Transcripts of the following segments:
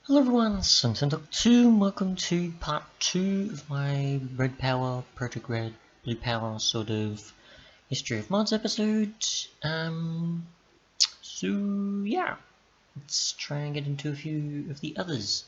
Hello everyone, Suntendoc2, and welcome to part 2 of my Red Power, Project Red, Blue Power sort of History of Mods episode. So yeah, let's try and get into a few of the others.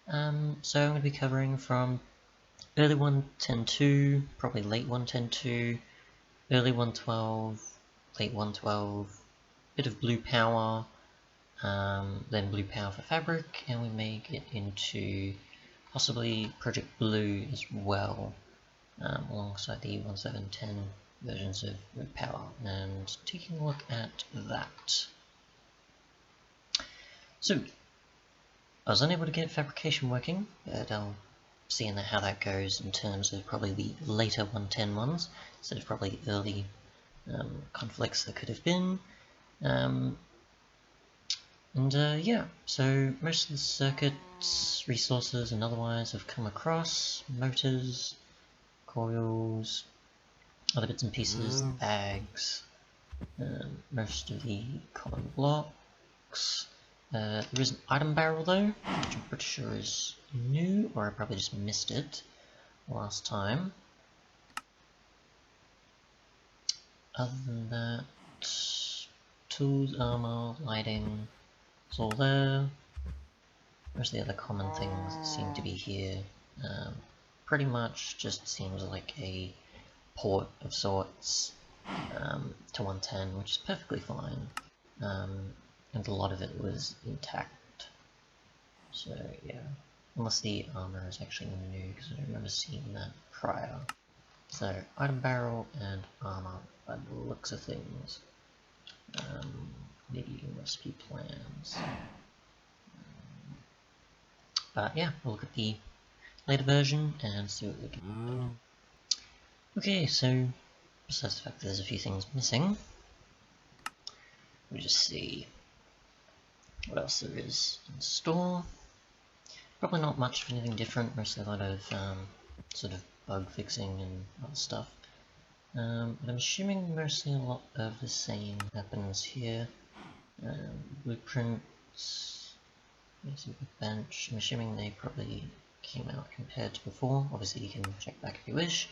So I'm going to be covering from early 1.10.2, probably late 1.10.2, early 1.12, late 1.12, bit of Blue Power, then Blue Power for Fabric, and we may get into possibly Project Blue as well, alongside the 1.7.10 versions of Red Power, and taking a look at that. So, I was unable to get fabrication working, but I'll see how that goes in terms of probably the later 1.10 ones, instead of probably early conflicts that could have been. Yeah, so most of the circuits, resources and otherwise have come across, motors, coils, other bits and pieces, bags, most of the common blocks. There is an item barrel though, which I'm pretty sure is new, or I probably just missed it last time. Other than that, tools, armor, lighting, it's all there. Most of the other common things seem to be here. Pretty much just seems like a port of sorts to 110, which is perfectly fine. And a lot of it was intact. So yeah, unless the armor is actually new, because I don't remember seeing that prior. So item barrel and armor by the looks of things. Maybe even recipe plans. But yeah, we'll look at the later version and see what we can do. Okay, so besides the fact that there's a few things missing, we'll just see what else there is in store. Probably not much of anything different, mostly a lot of sort of bug fixing and other stuff. But I'm assuming mostly a lot of the same happens here. Blueprints, basic bench, I'm assuming they probably came out compared to before. Obviously you can check back if you wish.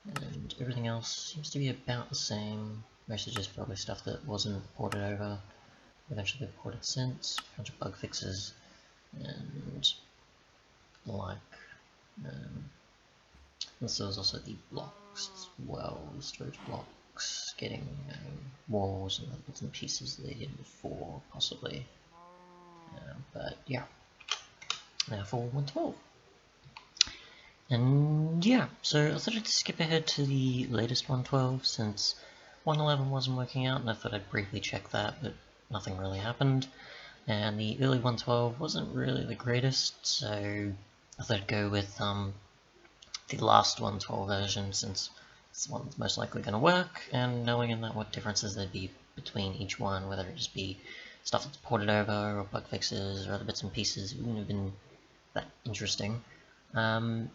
And everything else seems to be about the same, mostly just probably stuff that wasn't ported over, eventually got ported since, a bunch of bug fixes, and the like. And so there's also the blocks as well, the storage blocks, getting walls and other bits and pieces that they did before, possibly. But yeah, now for 112. And yeah, so I thought I'd skip ahead to the latest 112 since 111 wasn't working out, and I thought I'd briefly check that, but nothing really happened. And the early 112 wasn't really the greatest, so I thought I'd go with the last 112 version since it's the one that's most likely going to work, and knowing in that what differences there'd be between each one, whether it just be stuff that's ported over, or bug fixes, or other bits and pieces, it wouldn't have been that interesting. Yeah,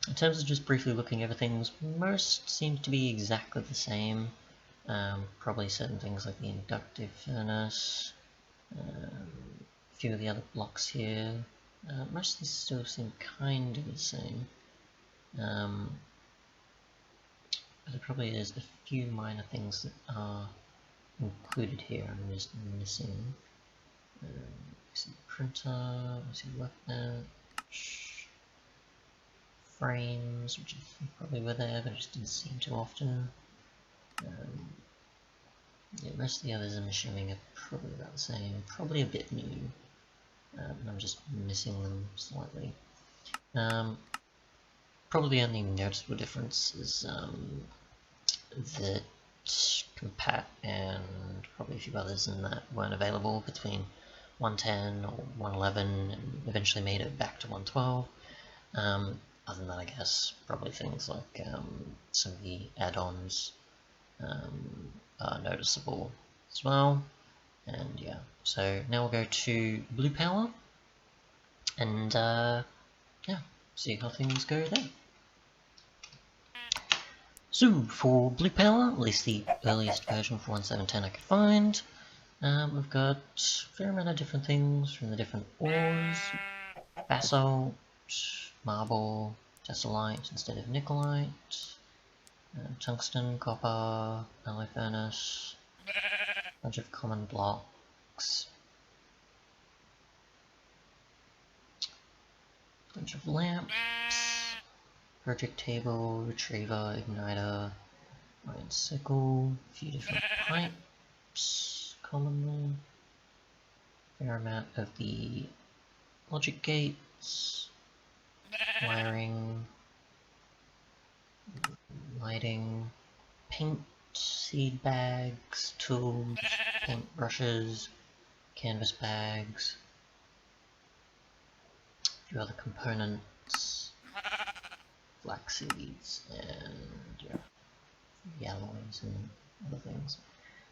in terms of just briefly looking over things, most seem to be exactly the same. Probably certain things like the inductive furnace, a few of the other blocks here. Most of these still seem kind of the same. But there probably is a few minor things that are included here I'm just missing. I see printer, I see workbench, frames, which probably were there but I just didn't see them too often. Yeah, most of the others I'm assuming are probably about the same, probably a bit new, and I'm just missing them slightly. Probably the only noticeable difference is that Compat and probably a few others in that weren't available between 110 or 111 and eventually made it back to 112. Other than that, I guess probably things like some of the add-ons are noticeable as well. And yeah, so now we'll go to Blue Power and yeah, see how things go there. So for Blue Power, at least the earliest version for 1.7.10 I could find, We've got a fair amount of different things from the different ores. Basalt, marble, tessellite instead of nickelite, tungsten, copper, alloy furnace, bunch of common blocks, bunch of lamps, project table, retriever, igniter, iron sickle, a few different pipes, commonly, fair amount of the logic gates, wiring, lighting, paint, seed bags, tools, paint brushes, canvas bags, a few other components, flax seeds, and yeah, alloys and other things.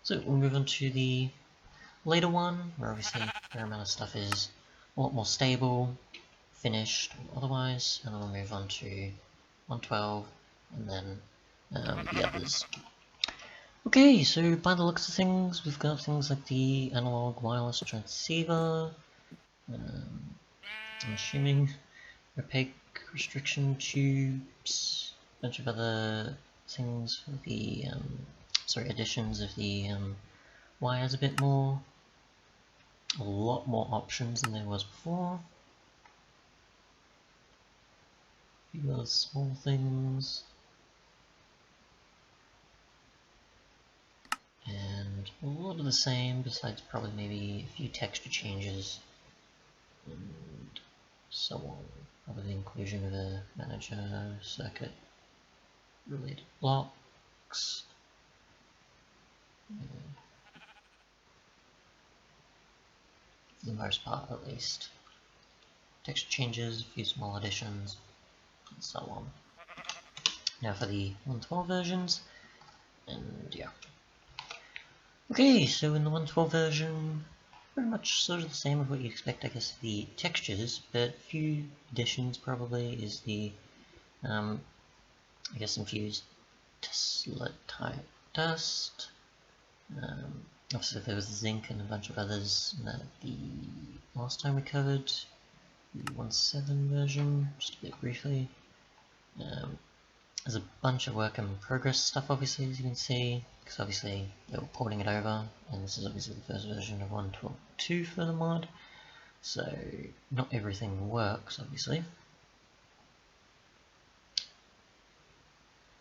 So we'll move on to the later one, where obviously a fair amount of stuff is a lot more stable, finished, otherwise, and then we'll move on to 112, and then the others. Okay, so by the looks of things, we've got things like the analog wireless transceiver, I'm assuming opaque restriction tubes, a bunch of other things for the, additions of the wires a bit more, a lot more options than there was before. A few other small things. And a lot of the same, besides probably maybe a few texture changes and so on. Probably the inclusion of a manager circuit related blocks. For the most part, at least. Texture changes, a few small additions, and so on. Now for the 112 versions, and yeah. Okay, so in the 112 version, pretty much sort of the same of what you expect, I guess, the textures, but a few additions probably is the, I guess, infused Tesla type dust. Obviously there was zinc and a bunch of others that the last time we covered, the 1.7 version, just a bit briefly. There's a bunch of work in progress stuff, obviously, as you can see, because obviously they were porting it over, and this is obviously the first version of 1.12.2 for the mod, so not everything works, obviously.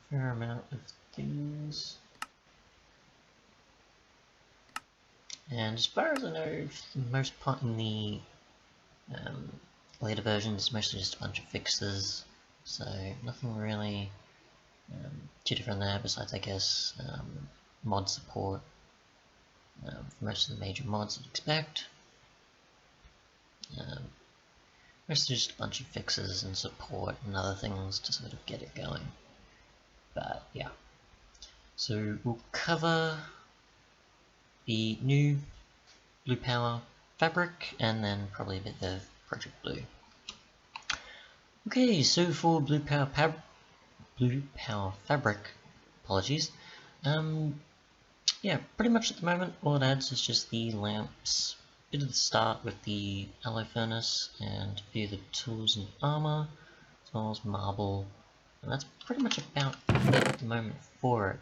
Fair amount of things. And as far as I know, for the most part in the later versions, it's mostly just a bunch of fixes, so nothing really too different there, besides I guess mod support for most of the major mods you'd expect. Mostly just a bunch of fixes and support and other things to sort of get it going. But yeah, so we'll cover the new Blue Power fabric and then probably a bit of Project Blue. Okay, so for Blue Power fabric, apologies. Yeah, pretty much at the moment all it adds is just the lamps, bit of the start with the alloy furnace and a few of the tools and armor, as well as marble, and that's pretty much about it at the moment for it.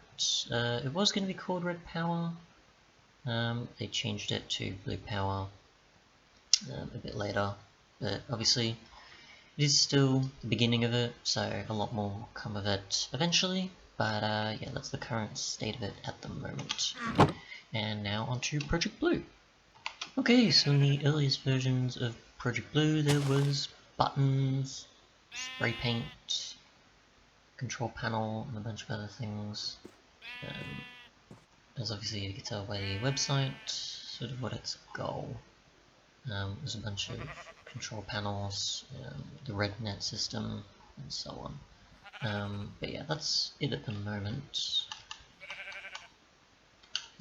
It was going to be called Red Power. They changed it to Blue Power a bit later, but obviously it is still the beginning of it, so a lot more will come of it eventually, but yeah, that's the current state of it at the moment. And now onto Project Blue. Okay, so in the earliest versions of Project Blue there was buttons, spray paint, control panel, and a bunch of other things. As obviously you can tell by the website, sort of what its goal. There's a bunch of control panels, the RedNet system, and so on. But yeah, that's it at the moment.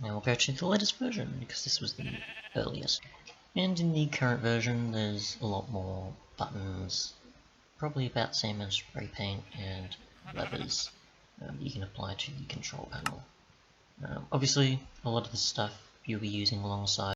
Now we'll go to the latest version, because this was the earliest. And in the current version, there's a lot more buttons, probably about the same as spray paint and levers you can apply to the control panel. Obviously, a lot of the stuff you'll be using alongside